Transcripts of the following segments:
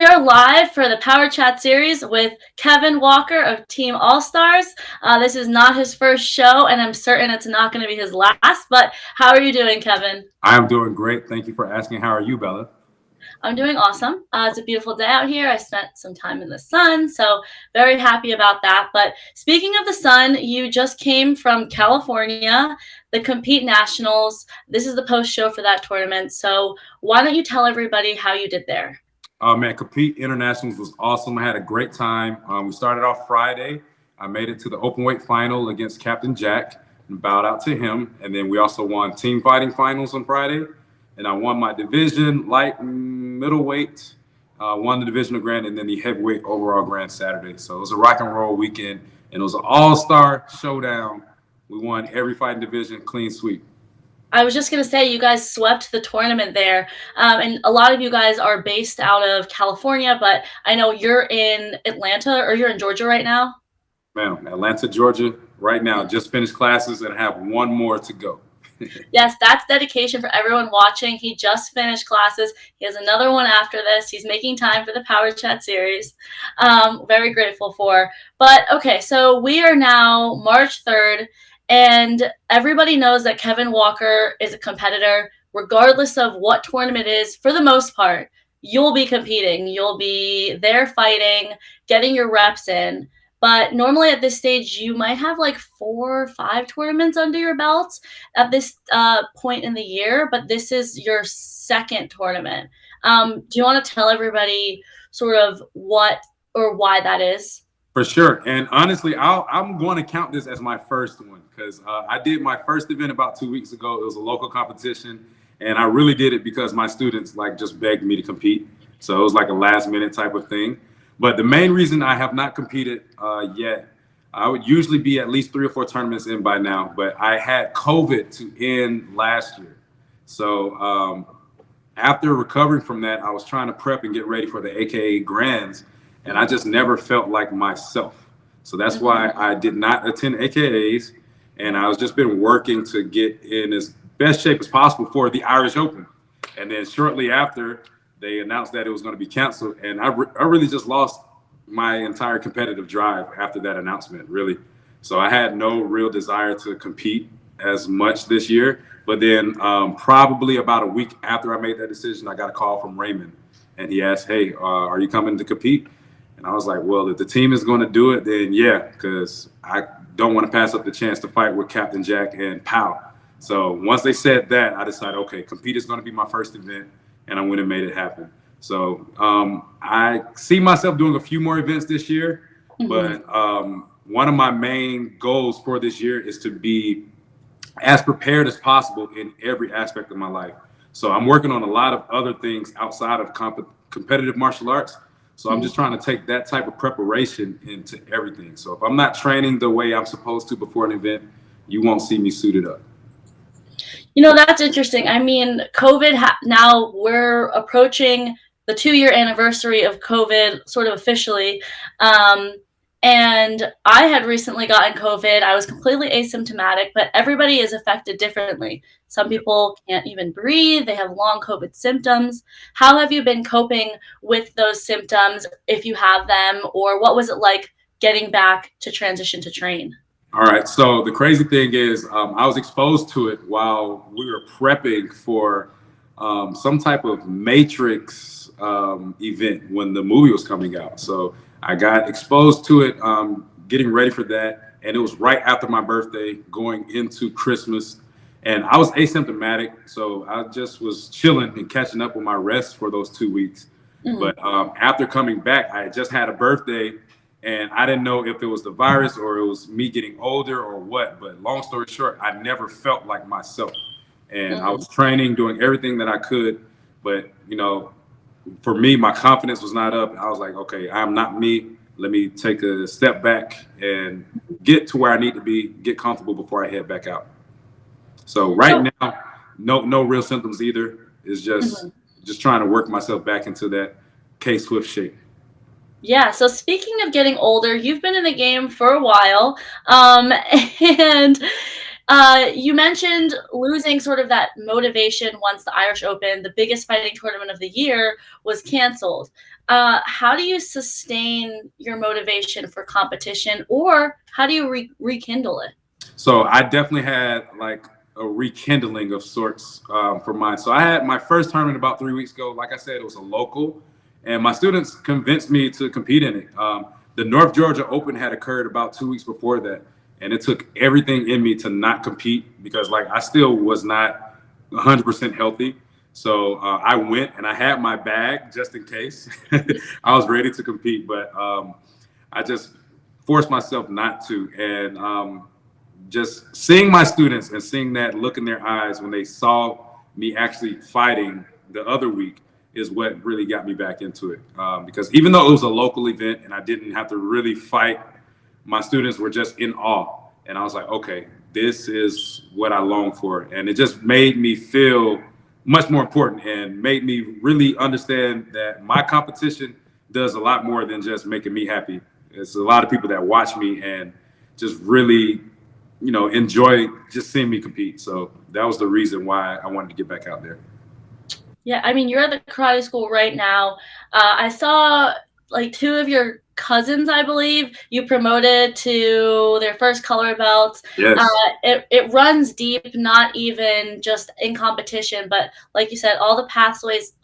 are live for the Power Chat series with Kevin Walker of Team All Stars. This is not his first show, and I'm certain it's not going to be his last. But how are you doing, Kevin? I'm doing great. Thank you for asking. How are you, Bella? I'm doing awesome. It's a beautiful day out here. I spent some time in the sun, so very happy about that. But speaking of the sun, you just came from California, the Compete Nationals. This is the post show for that tournament. So why don't you tell everybody how you did there? Man, Compete Internationals was awesome. I had a great time. We started off Friday. I made it to the open weight final against Captain Jack and bowed out to him. And then we also won team fighting finals on Friday. And I won my division, light and middleweight, won the divisional grand, and then the heavyweight overall grand Saturday. So it was a rock and roll weekend, and it was an all-star showdown. We won every fighting division, clean sweep. I was just going to say, you guys swept the tournament there. And a lot of you guys are based out of California, but I know you're in Atlanta or you're in Georgia right now. Man, Atlanta, Georgia, right now. Just finished classes and have one more to go. Yes, that's dedication for everyone watching. He just finished classes. He has another one after this. He's making time for the Power Chat series. Very grateful for. But okay, so we are now March 3rd, and everybody knows that Kevin Walker is a competitor, regardless of what tournament it is, for the most part. You'll be competing. You'll be there fighting, getting your reps in. But normally at this stage, you might have like 4 or 5 tournaments under your belt at this point in the year, but this is your second tournament. Do you want to tell everybody sort of what or why that is? For sure. And honestly, I'm going to count this as my first one because I did my first event about 2 weeks ago. It was a local competition, and I really did it because my students like just begged me to compete. So it was like a last minute type of thing. But the main reason I have not competed yet, I would usually be at least 3 or 4 tournaments in by now, but I had COVID to end last year. So after recovering from that, I was trying to prep and get ready for the AKA Grands, and I just never felt like myself. So that's why I did not attend AKAs, and I was just been working to get in as best shape as possible for the Irish Open. And then shortly after, they announced that it was going to be canceled, and I really just lost my entire competitive drive after that announcement, really. So I had no real desire to compete as much this year. But then probably about a week after I made that decision, I got a call from Raymond, and he asked, "Hey, are you coming to compete?" And I was like, "Well, if the team is going to do it, then yeah, because I don't want to pass up the chance to fight with Captain Jack and Pow." So once they said that, I decided, okay, compete is going to be my first event, and I went and made it happen. So I see myself doing a few more events this year, but one of my main goals for this year is to be as prepared as possible in every aspect of my life. So I'm working on a lot of other things outside of competitive martial arts. So I'm just trying to take that type of preparation into everything. So if I'm not training the way I'm supposed to before an event, you won't see me suited up. You know, that's interesting. I mean, now we're approaching the 2-year anniversary of COVID, sort of officially. And I had recently gotten COVID. I was completely asymptomatic, but everybody is affected differently. Some people can't even breathe, they have long COVID symptoms. How have you been coping with those symptoms, if you have them, or what was it like getting back to transition to train? All right. So the crazy thing is, I was exposed to it while we were prepping for some type of Matrix event when the movie was coming out. So I got exposed to it, getting ready for that, and it was right after my birthday, going into Christmas, and I was asymptomatic, so I just was chilling and catching up with my rest for those 2 weeks. But after coming back, I had just had a birthday, and I didn't know if it was the virus or it was me getting older or what. But long story short, I never felt like myself, and I was training, doing everything that I could, but for me, my confidence was not up. I was like, okay, I'm not me. Let me take a step back and get to where I need to be, get comfortable before I head back out. So right now, no real symptoms either. It's just trying to work myself back into that K-Swift shape. Yeah, so speaking of getting older, you've been in the game for a while, and you mentioned losing sort of that motivation once the Irish Open, the biggest fighting tournament of the year, was canceled. how do you sustain your motivation for competition, or how do you rekindle it? So I definitely had like a rekindling of sorts for mine. So I had my first tournament about 3 weeks ago. Like I said, it was a local, and my students convinced me to compete in it. The North Georgia Open had occurred about 2 weeks before that, and it took everything in me to not compete because like I still was not 100% healthy. So I went and I had my bag just in case. I was ready to compete, but I just forced myself not to. And just seeing my students and seeing that look in their eyes when they saw me actually fighting the other week is what really got me back into it. Because even though it was a local event and I didn't have to really fight, my students were just in awe. And I was like, okay, this is what I long for. And it just made me feel much more important and made me really understand that my competition does a lot more than just making me happy. It's a lot of people that watch me and just really enjoy just seeing me compete. So that was the reason why I wanted to get back out there. Yeah, I mean, you're at the karate school right now. I saw like two of your cousins, I believe, you promoted to their first color belts. Yes. It runs deep, not even just in competition, but like you said, all the pathways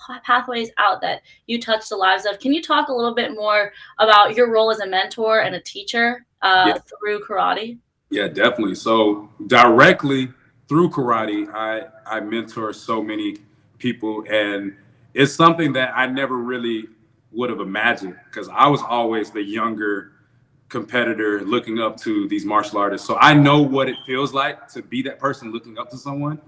out that you touch the lives of. Can you talk a little bit more about your role as a mentor and a teacher through karate? Yeah, definitely. So directly through karate, I mentor so many people, and it's something that I never really would have imagined because I was always the younger competitor looking up to these martial artists. So I know what it feels like to be that person looking up to someone,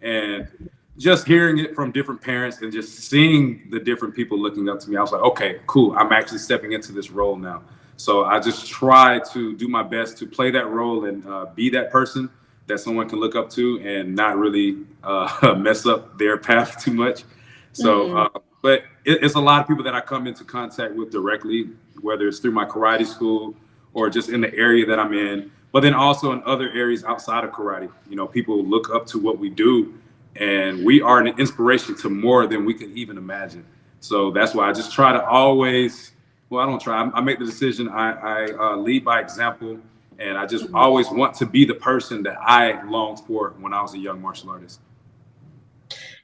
and just hearing it from different parents and just seeing the different people looking up to me, I was like, okay, cool. I'm actually stepping into this role now. So I just try to do my best to play that role and be that person that someone can look up to and not really mess up their path too much. So, but it's a lot of people that I come into contact with directly, whether it's through my karate school or just in the area that I'm in, but then also in other areas outside of karate. People look up to what we do, and we are an inspiration to more than we can even imagine. So that's why I just try to always. Well, I don't try. I make the decision. I lead by example, and I just always want to be the person that I longed for when I was a young martial artist.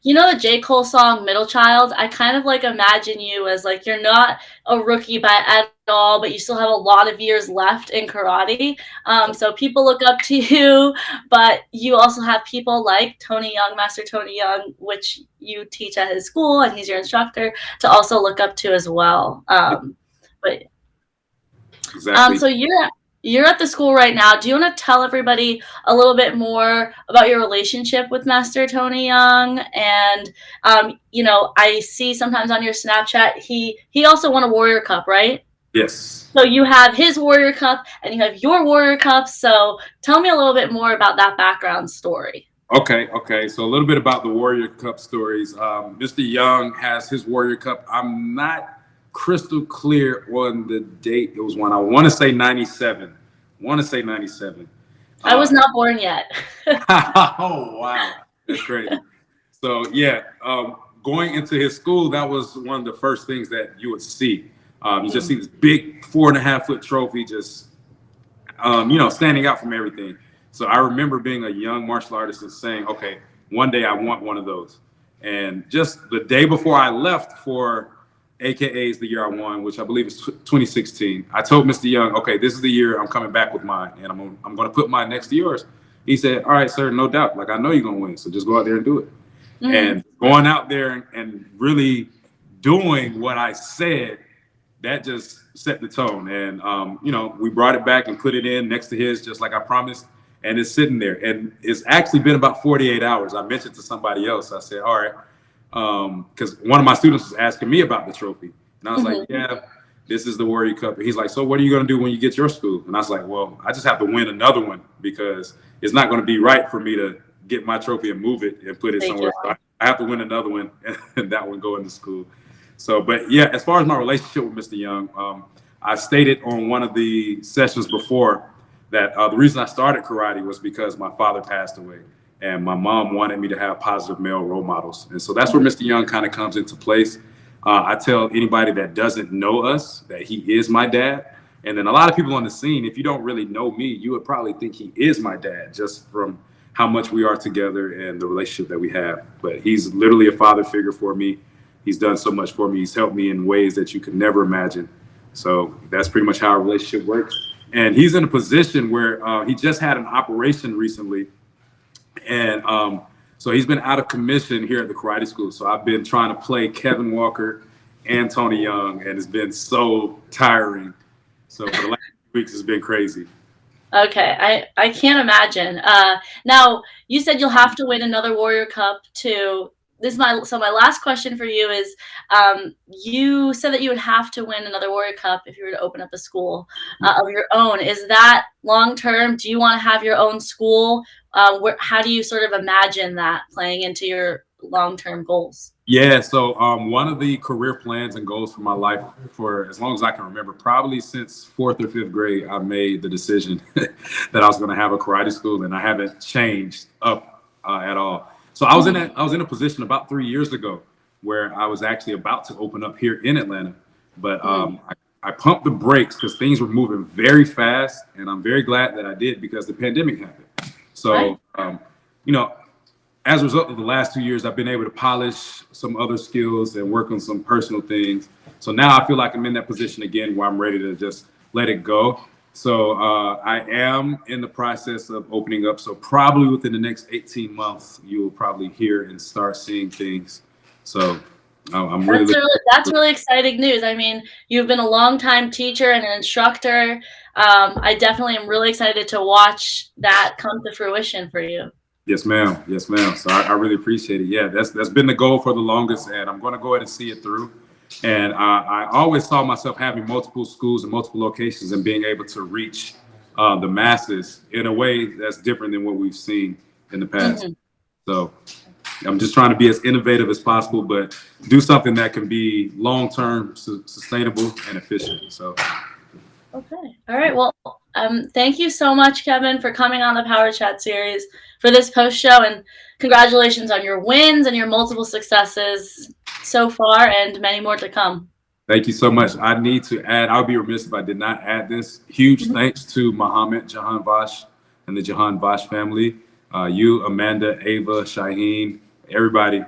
You know the J. Cole song Middle Child? I kind of like imagine you as like you're not a rookie by at all, but you still have a lot of years left in karate. So people look up to you, but you also have people like Tony Young, Master Tony Young, which you teach at his school and he's your instructor, to also look up to as well. But Exactly. so you're at the school right now. Do you want to tell everybody a little bit more about your relationship with Master Tony Young? And I see sometimes on your Snapchat he also won a Warrior Cup, right? Yes. So you have his Warrior Cup and you have your Warrior Cup. So tell me a little bit more about that background story. Okay. So a little bit about the Warrior Cup stories. Mr. Young has his Warrior Cup. I'm not crystal clear on the date it was won. I want to say 97. I was not born yet. Oh, wow. That's crazy. So, yeah, going into his school, that was one of the first things that you would see. You just see this big 4.5-foot trophy just, standing out from everything. So I remember being a young martial artist and saying, okay, one day I want one of those. And just the day before I left for AKA's the year I won, which I believe is 2016. I told Mr. Young, okay, this is the year I'm coming back with mine, and I'm going to put mine next to yours. He said, all right, sir, no doubt. Like, I know you're going to win, so just go out there and do it. And going out there and really doing what I said, that just set the tone. And, we brought it back and put it in next to his, just like I promised, and it's sitting there. And it's actually been about 48 hours. I mentioned to somebody else, I said, all right, because one of my students was asking me about the trophy, and I was like, yeah, this is the Warrior Cup. And he's like, so what are you going to do when you get your school? And I was like, well, I just have to win another one because it's not going to be right for me to get my trophy and move it and put it somewhere. So I have to win another one and that one go into school. So, but yeah, as far as my relationship with Mr. Young, I stated on one of the sessions before that the reason I started karate was because my father passed away. And my mom wanted me to have positive male role models. And so that's where Mr. Young kind of comes into place. I tell anybody that doesn't know us that he is my dad. And then a lot of people on the scene, if you don't really know me, you would probably think he is my dad just from how much we are together and the relationship that we have. But he's literally a father figure for me. He's done so much for me. He's helped me in ways that you could never imagine. So that's pretty much how our relationship works. And he's in a position where he just had an operation recently. And so he's been out of commission here at the karate school. So I've been trying to play Kevin Walker and Tony Young, and it's been so tiring. So for the last weeks, it's been crazy. Okay, I can't imagine. Now you said you'll have to win another Warrior Cup to. This is my last question for you is, you said that you would have to win another Warrior Cup if you were to open up a school of your own. Is that long term? Do you want to have your own school? How do you sort of imagine that playing into your long term goals? Yeah, so one of the career plans and goals for my life for as long as I can remember, probably since fourth or fifth grade, I made the decision that I was going to have a karate school, and I haven't changed up at all. So I was in a position about 3 years ago where I was actually about to open up here in Atlanta, but I pumped the brakes because things were moving very fast, and I'm very glad that I did because the pandemic happened. So you know, as a result of the last 2 years, I've been able to polish some other skills and work on some personal things. So now I feel like I'm in that position again where I'm ready to just let it go. So I am in the process of opening up. So probably within the next 18 months, you'll probably hear and start seeing things. So I'm really that's really exciting news. I mean, you've been a longtime teacher and an instructor. I definitely am really excited to watch that come to fruition for you. Yes, ma'am. Yes, ma'am. So I really appreciate it. Yeah, that's been the goal for the longest, and I'm going to go ahead and see it through. And I always saw myself having multiple schools and multiple locations and being able to reach the masses in a way that's different than what we've seen in the past. So I'm just trying to be as innovative as possible, but do something that can be long-term, sustainable, and efficient. So. Okay. All right. Well, thank you so much, Kevin, for coming on the Power Chat series for this post show, and congratulations on your wins and your multiple successes so far, and many more to come. Thank you so much. I need to add, I'll be remiss if I did not add this. Huge thanks to Muhammad Jahan Vash and the Jahan Vash family. You, Amanda, Ava, Shaheen, everybody.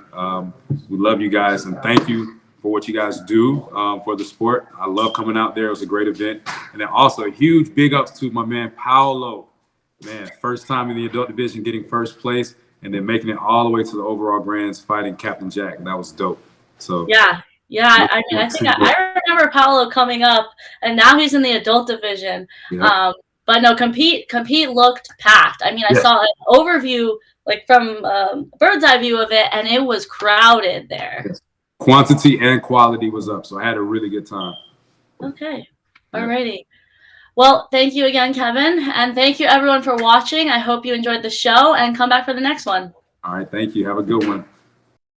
We love you guys, and thank you for what you guys do for the sport. I love coming out there. It was a great event. And then also a huge big ups to my man, Paolo. Man, first time in the adult division getting first place and then making it all the way to the overall grands fighting Captain Jack. That was dope. So yeah. I mean, I think I remember Paolo coming up, and now he's in the adult division. Yeah. But no, compete looked packed. I mean, I saw an overview, like from bird's eye view of it, and it was crowded there. Yes. Quantity and quality was up, so I had a really good time. Okay. Alrighty. Well, thank you again, Kevin, and thank you everyone for watching. I hope you enjoyed the show, and come back for the next one. All right, thank you. Have a good one.